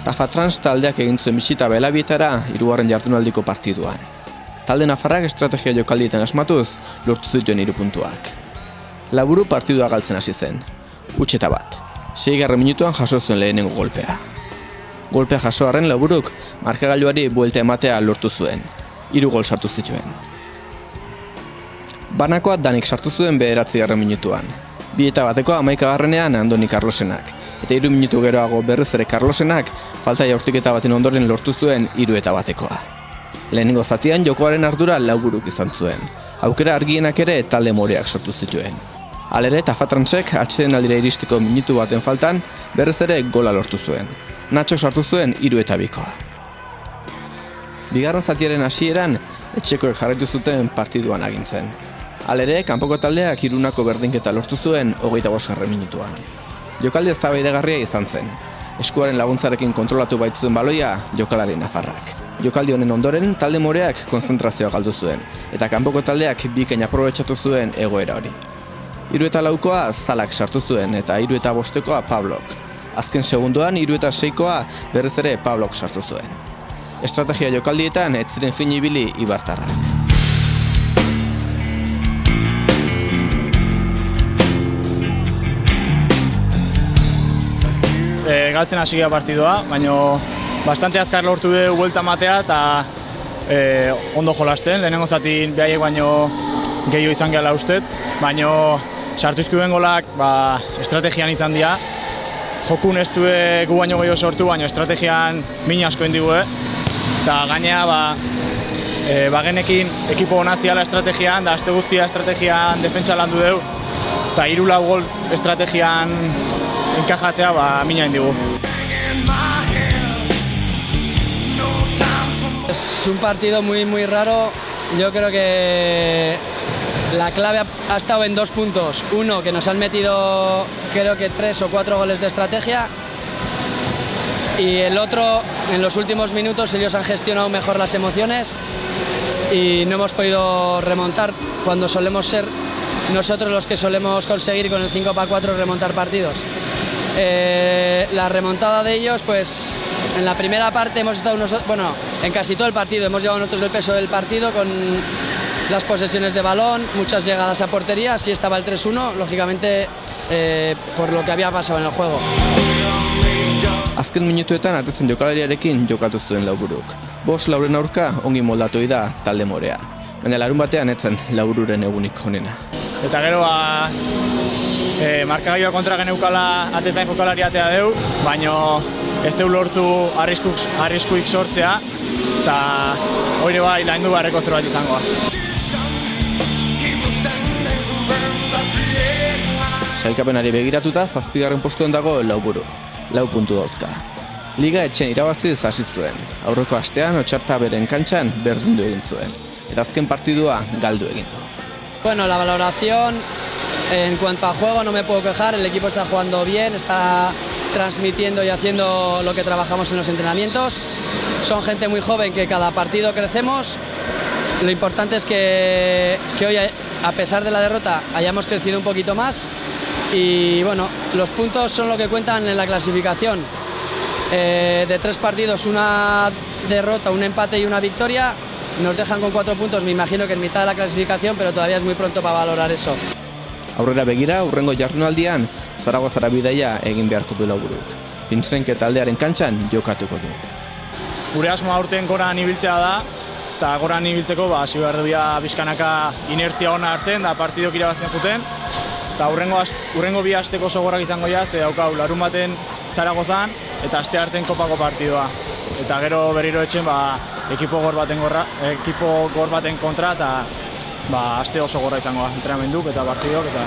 Tafatrans taldeak egin zuen bisita Belabietara 3. jardunaldiko partiduan. Talde nafarrak estrategia jokaldietan asmatuz lortu zituen 3 puntuak. Laburu partidua galtzen hasi zen. Huts eta bat. 6. minutuan jaso zuen lehenengo golpea. Golpea jasoarren Laburuk markagailuari buelta ematea lortu zuen. 3 gol sartu zituen. Banakoa Danik sartu zuen 9. minutuan. 2 eta batekoa 11. Andoni Carlosenak. Eta 3 minutu geroago berriz ere Carlosenak falta jaurtiketa baten ondoren lortu zuen 3 eta batekoa. Lehenengo zatian jokoaren ardura Laburuk izan zuen. Aukera argienak ere talde moreak sortu zituen. Halere Tafatransek atsedenaldira iristeko minutu baten faltan berriz ere gola lortu zuen. Natxok sartu zuen 3 eta 2koa. Bigarren zatiaren hasieran etxekoek jarraitu zuten partiduan agintzen. Halere, kanpoko taldeak 3 berdinketa lortu zuen 25. minutuan. Jokaldi eztabaidagarria izan zen. Eskuaren laguntzarekin kontrolatu baitzuen baloia jokalari nafarrak. Jokaldi honen ondoren talde moreak konzentrazioa galdu zuen, eta kanpoko taldeak bikain aprobetxatu zuen egoera hori. 3 eta 4koa Zalak sartu zuen eta 3 eta 5koa Pablok. Azken segundoan 3 eta 6koa berriz ere Pablok sartu zuen. Estrategia jokaldietan ez ziren fin ibili ibartarrak. Galtzen hasi gara partidua, baina bastante azkar lortu dugu buelta matea eta ondo jolasten. Lehenengo zatin behaiek baino gehiago izan gehala ustet, baina sartu izkuen golak estrategian izan dira. Jokun ez du gu baino gehiago sortu, baina estrategian min asko indigu. Eta gainea bagenekin ekipo hona ziala estrategian, da aste guztia estrategian defentsa landu dugu. Eta 3-4 gol estrategian enkajatzea mina indigu. Es un partido muy raro. Yo creo que la clave ha estado en 2 puntos. Uno, que nos han metido creo que 3 o 4 goles de estrategia. Y el otro, en los últimos minutos ellos han gestionado mejor las emociones y no hemos podido remontar cuando solemos ser nosotros los que solemos conseguir con el 5-4 remontar partidos. La remontada de ellos, pues en la primera parte hemos estado nosotros, bueno, en casi todo el partido hemos llevado nosotros el peso del partido con las posesiones de balón, muchas llegadas a portería, así estaba el 3-1, lógicamente por lo que había pasado en el juego. Azken minutuetan atezen jokalariarekin jokatu zuen Laburuk. 5-4 aurka ongi moldatu da talde morea. Baina larun batean etzen Labururen egunik honena. Eta gero markagailua kontra geneukala atezain jokalari atea deu, baina ez deu lortu arriskuik sortzea, eta hori bai laindu beharreko zerbait izangoa. Sailkapenari begiratuta 7. postuan dago Laburu, 4 puntu dauzka. Liga etxen irabaziz hasi zuen, aurreko astean Otxarta beren kantxan berdindu egin zuen, eta azken partidua galdu egin du. Bueno, la valoración en cuanto a juego no me puedo quejar, el equipo está jugando bien, está transmitiendo y haciendo lo que trabajamos en los entrenamientos. Son gente muy joven que cada partido crecemos. Lo importante es que hoy, a pesar de la derrota, hayamos crecido un poquito más. Y bueno, los puntos son lo que cuentan en la clasificación. De 3 partidos, una derrota, un empate y una victoria, nos dejan con 4 puntos, me imagino que en mitad de la clasificación, pero todavía es muy pronto para valorar eso. Aurrera begira, hurrengo jardunaldian, Zaragozara bidaia egin beharko du Laburuk. Pintzenke taldearen kantxan jokatuko du. Gure asmoa aurten goran ibiltzea da, eta goran ibiltzeko hasi behar duia bizkanaka inertzia ona hartzen, da partidok irabazten juten. Eta hurrengo 2 asteko oso gorrak izango ja, ze daukau larun baten Zaragozan eta aste arten kopako partidua. Eta gero berriro etxen ekipo gor baten kontra eta aste oso gorra izangoa, entrenamenduk eta partidok eta